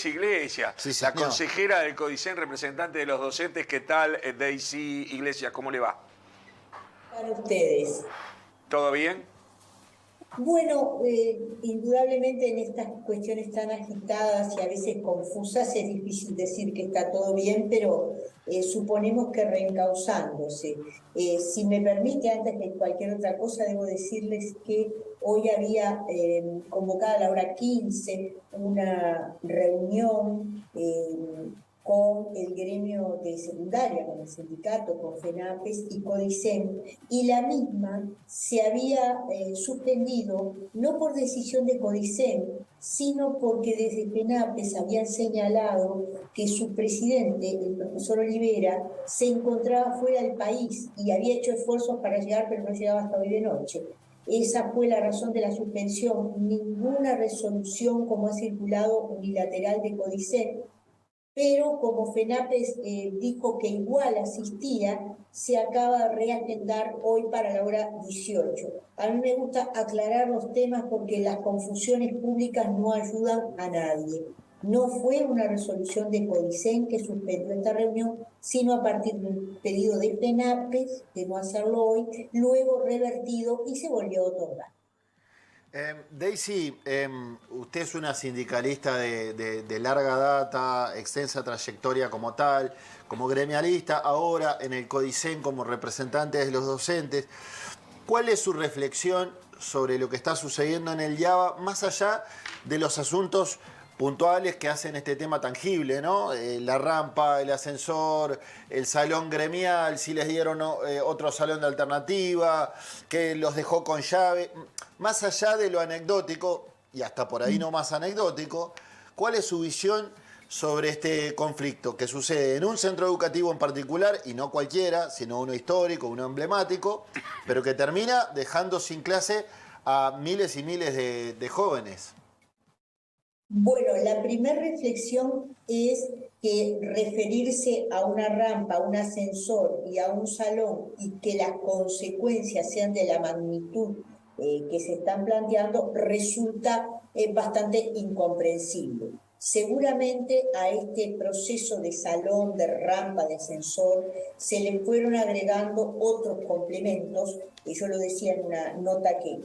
Iglesias, Sí, la señor. consejera del CODICEN, representante de los docentes. ¿Qué tal, Daisy Iglesias? ¿Cómo le va? Para ustedes. ¿Todo bien? Bueno, indudablemente en estas cuestiones tan agitadas y a veces confusas es difícil decir que está todo bien, pero suponemos que reencauzándose. Si me permite, antes de cualquier otra cosa, debo decirles que hoy había convocada a la hora 15 una reunión con el gremio de secundaria, con el sindicato, con FENAPES y CODICEN, y la misma se había suspendido, no por decisión de CODICEN, sino porque desde FENAPES habían señalado que su presidente, el profesor Olivera, se encontraba fuera del país y había hecho esfuerzos para llegar, pero no llegaba hasta hoy de noche. Esa fue la razón de la suspensión. Ninguna resolución, como ha circulado, unilateral de CODICEN, pero como FENAPES dijo que igual asistía, se acaba de reagendar hoy para la hora 18. A mí me gusta aclarar los temas porque las confusiones públicas no ayudan a nadie. No fue una resolución de CODICEN que suspendió esta reunión, sino a partir de un pedido de FENAPES de no hacerlo hoy, luego revertido y se volvió a otorgar. Daisy, usted es una sindicalista de larga data, extensa trayectoria como tal, como gremialista, ahora en el CODICEN como representante de los docentes. ¿Cuál es su reflexión sobre lo que está sucediendo en el IABA, más allá de los asuntos puntuales que hacen este tema tangible, ¿no? La rampa, el ascensor, el salón gremial, si les dieron otro salón de alternativa, que los dejó con llave. Más allá de lo anecdótico, y hasta por ahí no más anecdótico, ¿cuál es su visión sobre este conflicto que sucede en un centro educativo en particular, y no cualquiera, sino uno histórico, uno emblemático, pero que termina dejando sin clase a miles y miles de jóvenes? Bueno, la primera reflexión es que referirse a una rampa, a un ascensor y a un salón y que las consecuencias sean de la magnitud que se están planteando resulta bastante incomprensible. Seguramente a este proceso de salón, de rampa, de ascensor, se le fueron agregando otros complementos, y yo lo decía en una nota que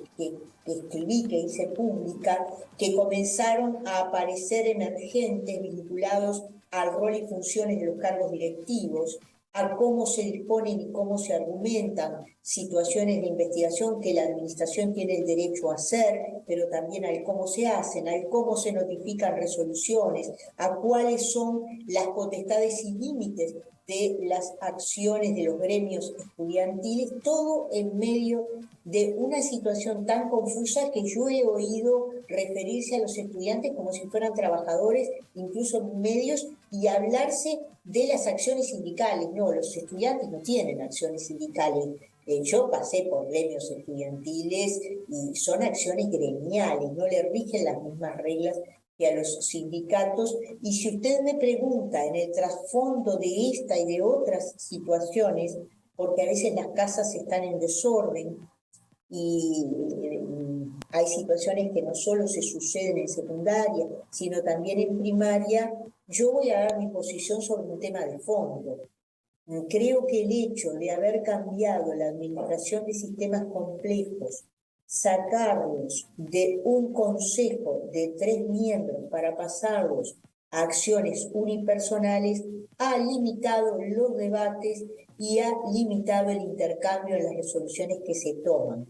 escribí, que hice pública, que comenzaron a aparecer emergentes vinculados al rol y funciones de los cargos directivos, a cómo se disponen y cómo se argumentan situaciones de investigación que la administración tiene el derecho a hacer, pero también al cómo se hacen, al cómo se notifican resoluciones, a cuáles son las potestades y límites de las acciones de los gremios estudiantiles, todo en medio de una situación tan confusa que yo he oído referirse a los estudiantes como si fueran trabajadores, incluso en medios, y hablarse de las acciones sindicales. No, los estudiantes no tienen acciones sindicales. Yo pasé por gremios estudiantiles y son acciones gremiales, no le rigen las mismas reglas que a los sindicatos. Y si usted me pregunta en el trasfondo de esta y de otras situaciones, porque a veces las casas están en desorden y hay situaciones que no solo se suceden en secundaria, sino también en primaria, yo voy a dar mi posición sobre un tema de fondo. Creo que el hecho de haber cambiado la administración de sistemas complejos, sacarlos de un consejo de 3 miembros para pasarlos a acciones unipersonales, ha limitado los debates y ha limitado el intercambio en las resoluciones que se toman.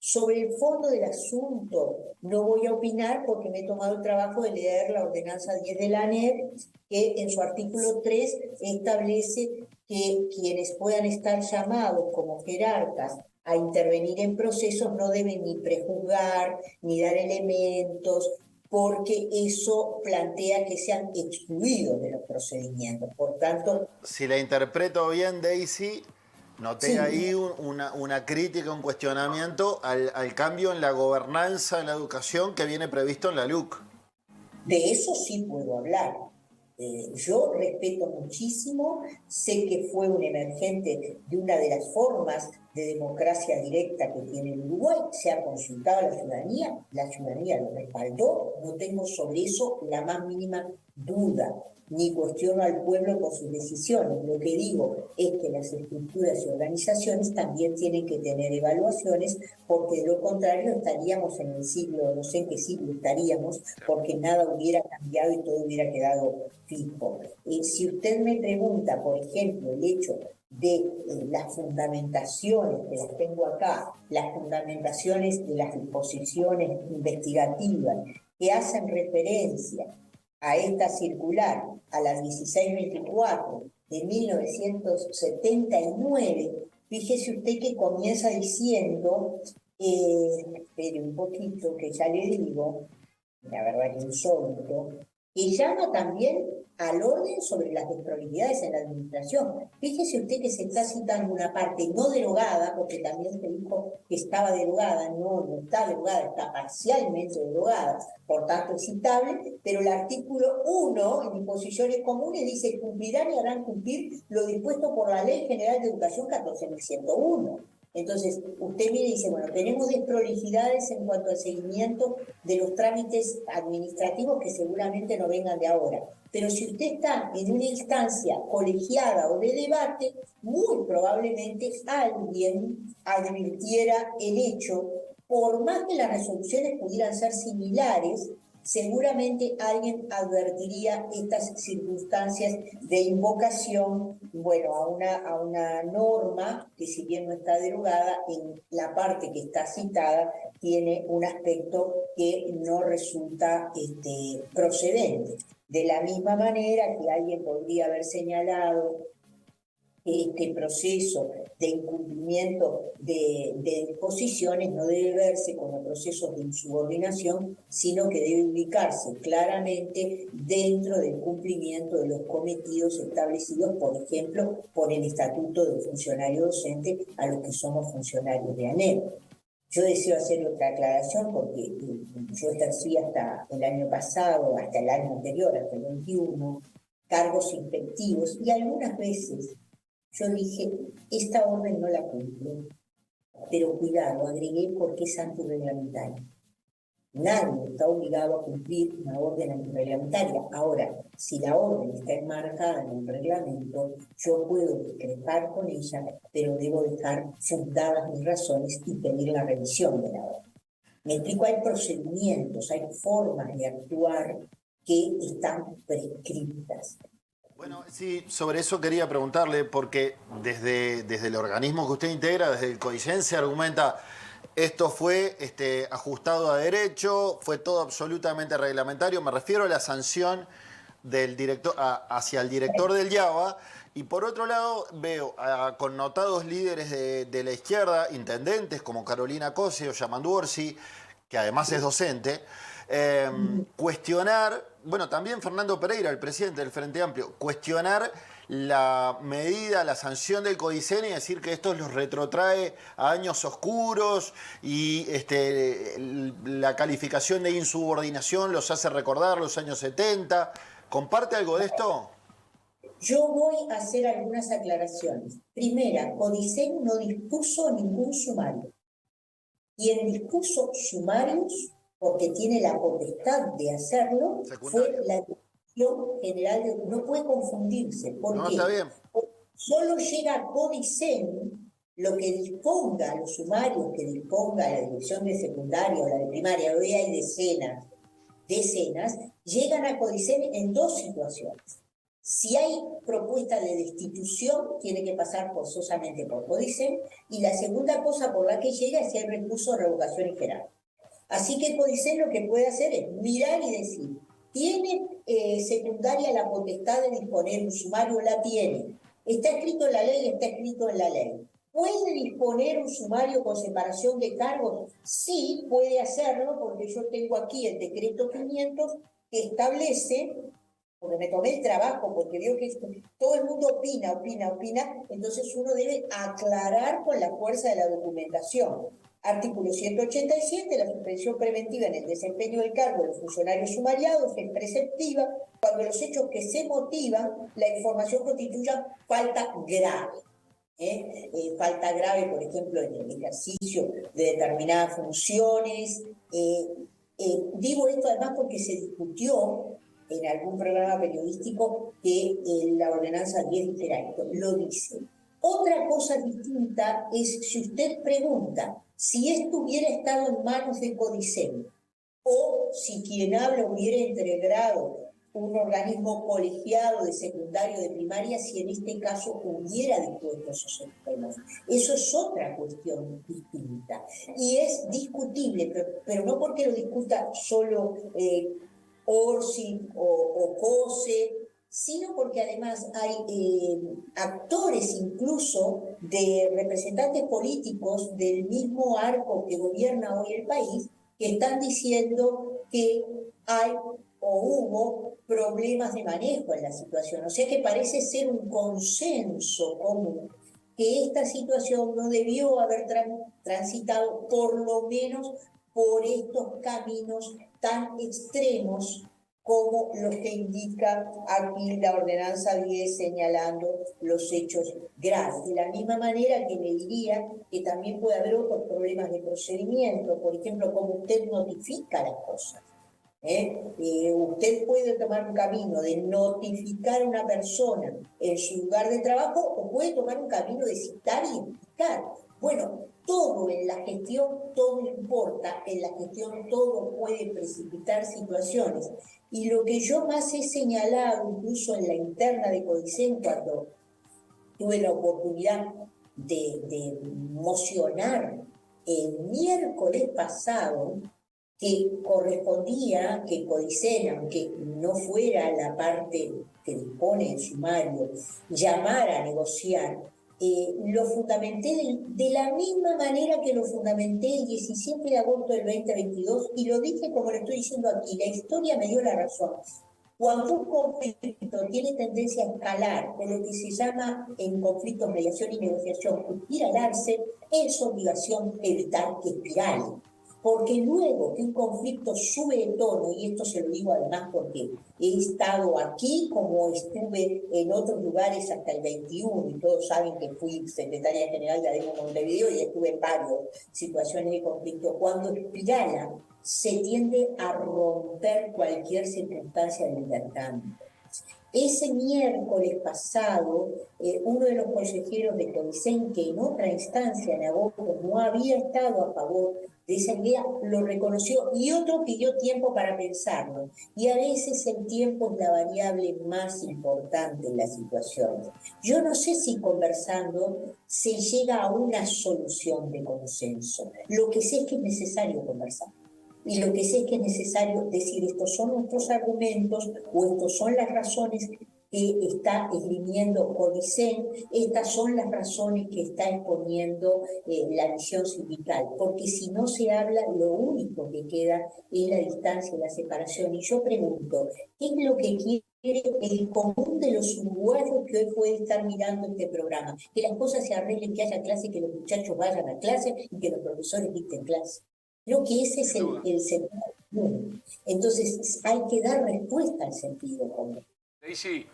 Sobre el fondo del asunto no voy a opinar porque me he tomado el trabajo de leer la ordenanza 10 de la ANEP, que en su artículo 3 establece que quienes puedan estar llamados como jerarcas a intervenir en procesos no deben ni prejuzgar, ni dar elementos, porque eso plantea que sean excluidos de los procedimientos. Por tanto... Si la interpreto bien, Daisy, noté Sí, ahí una crítica, un cuestionamiento al cambio en la gobernanza en la educación que viene previsto en la LUC. de eso sí puedo hablar. Yo respeto muchísimo, sé que fue un emergente de una de las formas de democracia directa que tiene el Uruguay, se ha consultado a la ciudadanía lo respaldó, no tengo sobre eso la más mínima duda, ni cuestiono al pueblo por sus decisiones. Lo que digo es que las estructuras y organizaciones también tienen que tener evaluaciones, porque de lo contrario estaríamos en el siglo, no sé en qué siglo estaríamos, porque nada hubiera cambiado y todo hubiera quedado fijo. Si usted me pregunta, por ejemplo, el hecho de las fundamentaciones, que las tengo acá, las fundamentaciones de las disposiciones investigativas que hacen referencia a esta circular, a la 1624 de 1979, fíjese usted que comienza diciendo, espere un poquito que ya le digo, la verdad que insólito, que llama también al orden sobre las desprolijidades en la administración. Fíjese usted que se está citando una parte no derogada, porque también se dijo que estaba derogada, no está derogada, está parcialmente derogada, por tanto es citable, pero el artículo 1, en disposiciones comunes, dice: cumplirán y harán cumplir lo dispuesto por la Ley General de Educación 14.101. Entonces, usted mire y dice, bueno, tenemos desprolijidades en cuanto al seguimiento de los trámites administrativos que seguramente no vengan de ahora. Pero si usted está en una instancia colegiada o de debate, muy probablemente alguien advirtiera el hecho, por más que las resoluciones pudieran ser similares, seguramente alguien advertiría estas circunstancias de invocación, bueno, a una norma que, si bien no está derogada, en la parte que está citada tiene un aspecto que no resulta procedente. De la misma manera que alguien podría haber señalado que este proceso de incumplimiento de disposiciones no debe verse como procesos de insubordinación, sino que debe ubicarse claramente dentro del cumplimiento de los cometidos establecidos, por ejemplo, por el Estatuto del Funcionario Docente, a los que somos funcionarios de ANEP. Yo deseo hacer otra aclaración, porque yo ejercí hasta el año pasado, hasta el año anterior, hasta el 21, cargos inspectivos, y algunas veces yo dije, esta orden no la cumplo, pero cuidado, agregué, porque es antirreglamentaria. Nadie está obligado a cumplir una orden antirreglamentaria. Ahora, si la orden está enmarcada en un reglamento, yo puedo discrepar con ella, pero debo dejar fundadas mis razones y pedir la revisión de la orden. Me explico, hay procedimientos, hay formas de actuar que están prescritas. Bueno, sí, sobre eso quería preguntarle, porque desde el organismo que usted integra, desde el CODICEN, se argumenta: esto fue ajustado a derecho, fue todo absolutamente reglamentario. Me refiero a la sanción del director hacia el director del IABA. Y por otro lado, veo a connotados líderes de la izquierda, intendentes como Carolina Cose o Yamandu Orsi, que además es docente, cuestionar, bueno, también Fernando Pereira, el presidente del Frente Amplio, cuestionar la medida, la sanción del CODICEN y decir que esto los retrotrae a años oscuros y la calificación de insubordinación los hace recordar los años 70. ¿Comparte algo de esto? Yo voy a hacer algunas aclaraciones. Primera, CODICEN no dispuso ningún sumario. Quien dispuso sumarios, porque tiene la potestad de hacerlo, fue la Dirección General de... No puede confundirse. ¿Por qué? Está bien. Solo llega a CODICEN lo que disponga, los sumarios que disponga la dirección de secundaria o la de primaria. Hoy hay decenas, llegan a CODICEN en dos situaciones. Si hay propuesta de destitución, tiene que pasar forzosamente por CODICEN, y la segunda cosa por la que llega es si hay recurso de revocación en general. Así que CODICEN lo que puede hacer es mirar y decir, ¿tiene secundaria la potestad de disponer un sumario? La tiene. ¿Está escrito en la ley? Está escrito en la ley. ¿Puede disponer un sumario con separación de cargos? Sí, puede hacerlo, porque yo tengo aquí el decreto 500 que establece, porque me tomé el trabajo, porque veo que todo el mundo opina, entonces uno debe aclarar con la fuerza de la documentación. Artículo 187, la suspensión preventiva en el desempeño del cargo de los funcionarios sumariados es preceptiva cuando los hechos que se motivan la información constituyan falta grave. Falta grave, por ejemplo, en el ejercicio de determinadas funciones. Digo esto además porque se discutió en algún programa periodístico que la ordenanza 10 dijera esto, lo dice. Otra cosa distinta es si usted pregunta si esto hubiera estado en manos de Codicen o si quien habla hubiera integrado un organismo colegiado de secundario de primaria, si en este caso hubiera dispuesto esos extremos. Eso es otra cuestión distinta. Y es discutible, pero no porque lo discuta solo Orsi o COSE, sino porque además hay actores incluso de representantes políticos del mismo arco que gobierna hoy el país, que están diciendo que hay o hubo problemas de manejo en la situación. O sea que parece ser un consenso común que esta situación no debió haber transitado por lo menos por estos caminos tan extremos como los que indica aquí la ordenanza 10 señalando los hechos graves. De la misma manera que me diría que también puede haber otros problemas de procedimiento, por ejemplo, cómo usted notifica las cosas. Usted puede tomar un camino de notificar a una persona en su lugar de trabajo o puede tomar un camino de citar y implicar. Bueno, todo en la gestión, todo importa, en la gestión todo puede precipitar situaciones. Y lo que yo más he señalado, incluso en la interna de Codicen, cuando tuve la oportunidad de mocionar el miércoles pasado, que correspondía que Codicen, aunque no fuera la parte que dispone el sumario, llamara a negociar, lo fundamenté de la misma manera que lo fundamenté el 17 de agosto del 2022 y lo dije como le estoy diciendo aquí, la historia me dio la razón. Cuando un conflicto tiene tendencia a escalar, de lo que se llama en conflictos mediación y negociación, espiralarse, es obligación evitar que espirale. Porque luego que un conflicto sube de tono, y esto se lo digo además porque he estado aquí como estuve en otros lugares hasta el 21, y todos saben que fui secretaria general de ADEMO Montevideo y estuve en varias situaciones de conflicto, cuando espirala se tiende a romper cualquier circunstancia de intercambio. Ese miércoles pasado, uno de los consejeros de Codicen, que en otra instancia en agosto no había estado a favor de esa idea, lo reconoció y otro pidió tiempo para pensarlo. Y a veces el tiempo es la variable más importante en la situación. Yo no sé si conversando se llega a una solución de consenso. Lo que sé es que es necesario conversar. Y lo que sé es que es necesario decir estos son nuestros argumentos o estos son las razones que está esgrimiendo Codicen, estas son las razones que está exponiendo la visión sindical, porque si no se habla, lo único que queda es la distancia y la separación. Y yo pregunto, ¿qué es lo que quiere el común de los uruguayos que hoy puede estar mirando este programa? Que las cosas se arreglen, que haya clase, que los muchachos vayan a clase y que los profesores dicten clase. Creo que ese es el sentido común. Entonces hay que dar respuesta al sentido común. Daisy,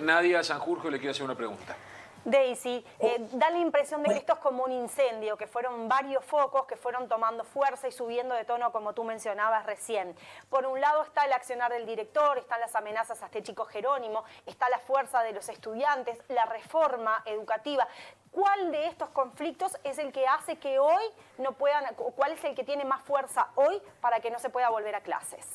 Nadia Sanjurjo le quiere hacer una pregunta. Daisy, da la impresión de que esto es como un incendio, que fueron varios focos que fueron tomando fuerza y subiendo de tono, como tú mencionabas recién. Por un lado está el accionar del director, están las amenazas a este chico Jerónimo, está la fuerza de los estudiantes, la reforma educativa. ¿Cuál de estos conflictos es el que hace que hoy no puedan, cuál es el que tiene más fuerza hoy para que no se pueda volver a clases?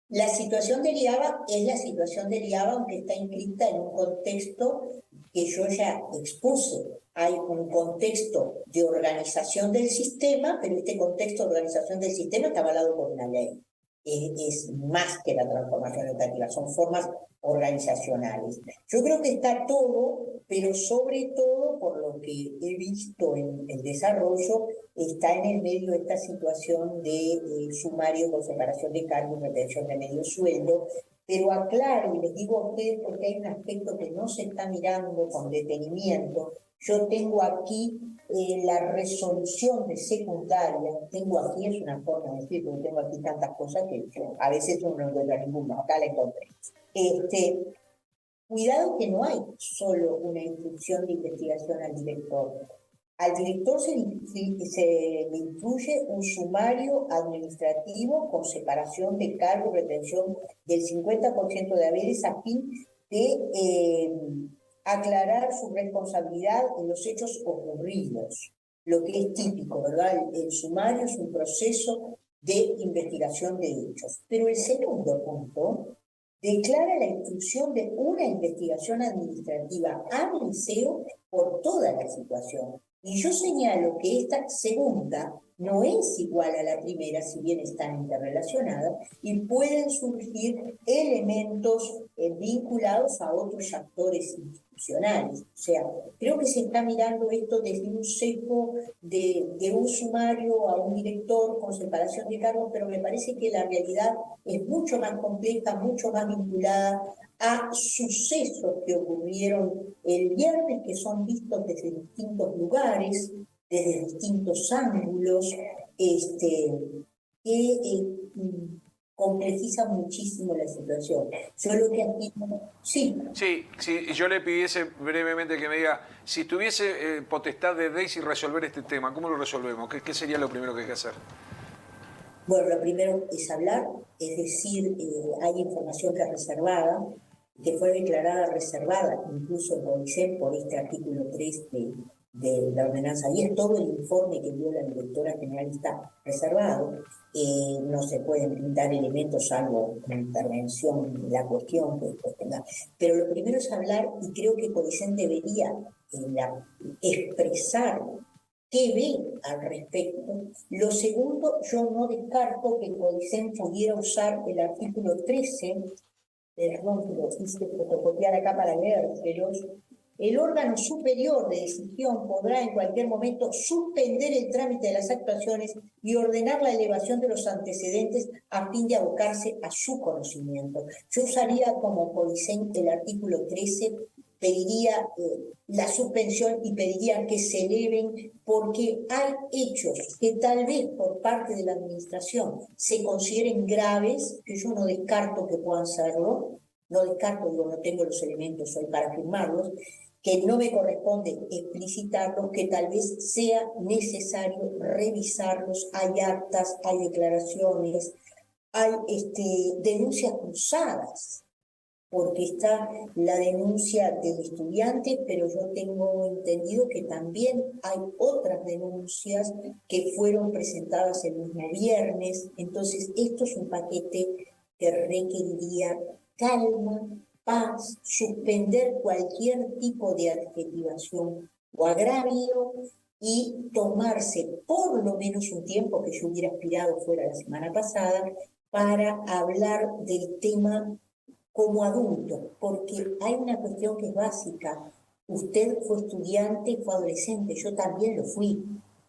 La situación del IABA es la situación del IABA, aunque está inscrita en un contexto que yo ya expuse. Hay un contexto de organización del sistema, pero este contexto de organización del sistema está avalado por una ley. Es más que la transformación educativa, son formas organizacionales. Yo creo que está todo, pero sobre todo, por lo que he visto en el desarrollo, está en el medio de esta situación de sumario con separación de cargos y retención de medio sueldo. Pero aclaro y les digo a ustedes porque hay un aspecto que no se está mirando con detenimiento. Yo tengo aquí la resolución de secundaria, tengo aquí, es una forma de decir, porque tengo aquí tantas cosas que a veces uno no encuentra ninguna, acá la encontré. Cuidado que no hay solo una instrucción de investigación al director. Al director se le incluye un sumario administrativo con separación de cargo y retención del 50% de haberes a fin de aclarar su responsabilidad en los hechos ocurridos, lo que es típico, ¿verdad? El sumario es un proceso de investigación de hechos. Pero el segundo punto declara la instrucción de una investigación administrativa al liceo por toda la situación. Y yo señalo que esta segunda no es igual a la primera, si bien están interrelacionadas, y pueden surgir elementos vinculados a otros actores institucionales. O sea, creo que se está mirando esto desde un sesgo de un sumario a un director con separación de cargos, pero me parece que la realidad es mucho más compleja, mucho más vinculada a sucesos que ocurrieron el viernes, que son vistos desde distintos lugares, desde distintos ángulos, que complejiza muchísimo la situación. Yo lo que aquí... Sí. Sí, sí, yo le pidiese brevemente que me diga, si tuviese potestad de Daisy resolver este tema, ¿cómo lo resolvemos? ¿Qué sería lo primero que hay que hacer? Bueno, lo primero es hablar, es decir, hay información que es reservada, que fue declarada reservada incluso por CODICEN por este artículo 3 de la ordenanza 10. Todo el informe que dio la directora general está reservado. No se pueden brindar elementos salvo una intervención en la cuestión que después tenga. Pero lo primero es hablar, y creo que CODICEN debería expresar qué ve al respecto. Lo segundo, yo no descarto que CODICEN pudiera usar el artículo 13, perdón, que lo quise fotocopiar acá para leérselos. El órgano superior de decisión podrá en cualquier momento suspender el trámite de las actuaciones y ordenar la elevación de los antecedentes a fin de abocarse a su conocimiento. Yo usaría como CODICEN el artículo 13, pediría la suspensión y pediría que se eleven, porque hay hechos que tal vez por parte de la administración se consideren graves, que yo no descarto que puedan serlo, no descarto, digo, no tengo los elementos hoy para firmarlos, que no me corresponde explicitarlos, que tal vez sea necesario revisarlos. Hay actas, hay declaraciones, hay denuncias cruzadas, porque está la denuncia del estudiante, pero yo tengo entendido que también hay otras denuncias que fueron presentadas el mismo viernes. Entonces, esto es un paquete que requeriría calma, paz, suspender cualquier tipo de adjetivación o agravio y tomarse por lo menos un tiempo, que yo hubiera aspirado fuera la semana pasada, para hablar del tema como adulto, porque hay una cuestión que es básica. Usted fue estudiante, fue adolescente, yo también lo fui,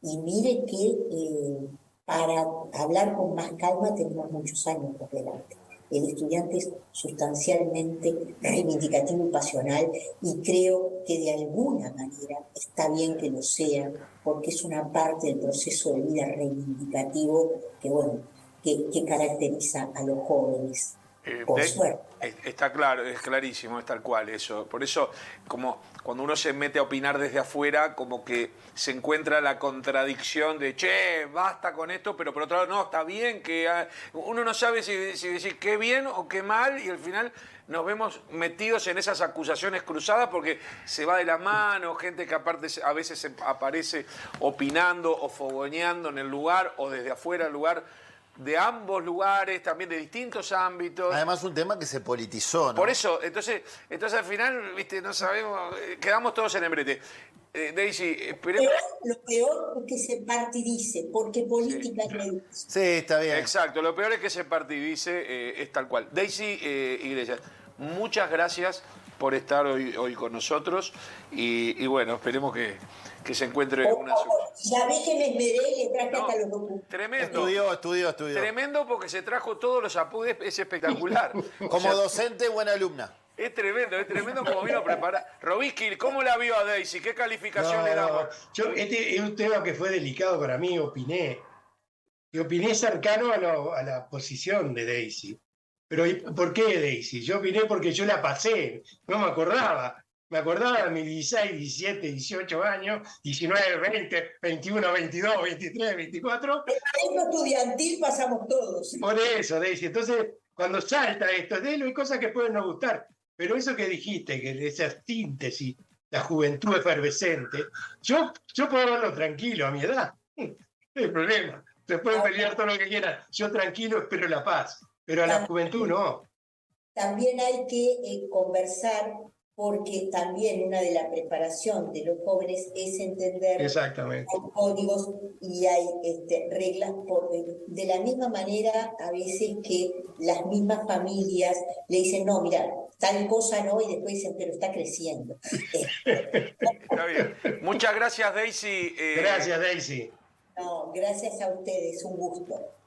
y mire que para hablar con más calma tenemos muchos años por delante. El estudiante es sustancialmente reivindicativo y pasional, y creo que de alguna manera está bien que lo sea, porque es una parte del proceso de vida reivindicativo que, bueno, que caracteriza a los jóvenes, por suerte. Está claro, es clarísimo, es tal cual eso. Por eso, como cuando uno se mete a opinar desde afuera, como que se encuentra la contradicción de, che, basta con esto, pero por otro lado, no, está bien que... Uno no sabe si decir qué bien o qué mal, y al final nos vemos metidos en esas acusaciones cruzadas porque se va de la mano, gente que aparte a veces aparece opinando o fogoneando en el lugar o desde afuera del lugar, de ambos lugares, también de distintos ámbitos. Además, un tema que se politizó, ¿no? Por eso, entonces al final, viste, no sabemos, quedamos todos en el brete. Daisy, esperemos... Lo peor es que se partidice, porque política es ley. Sí, está bien. Exacto, lo peor es que se partidice, es tal cual. Daisy Iglesias, muchas gracias por estar hoy con nosotros y bueno, esperemos que se encuentre una solución. Ya ves que me esmeré y le traje hasta los documentos. Tremendo. Estudió. Tremendo, porque se trajo todos los apuntes, es espectacular. Como docente, buena alumna. Es tremendo como vino a preparar. Robisky, ¿cómo la vio a Daisy? ¿Qué calificación le damos? Este es un tema que fue delicado para mí, opiné. Y opiné cercano a la posición de Daisy. Pero ¿por qué, Daisy? Yo vine porque yo la pasé, no me acordaba. Me acordaba de mis 16, 17, 18 años, 19, 20, 21, 22, 23, 24. El maestro estudiantil pasamos todos. Por eso, Daisy. Entonces, cuando salta esto, hay cosas que pueden no gustar, pero eso que dijiste, que esa síntesis, la juventud efervescente, yo puedo verlo tranquilo a mi edad. No hay problema. Se pueden pelear todo lo que quieran. Yo tranquilo espero la paz, pero a la juventud no. También hay que conversar, porque también una de la preparación de los jóvenes es entender Exactamente. hay códigos y hay reglas. De la misma manera, a veces que las mismas familias le dicen, no, mira, tal cosa no, y después dicen, pero está creciendo. Está bien. Muchas gracias, Daisy. Gracias, Daisy. No, gracias a ustedes, un gusto.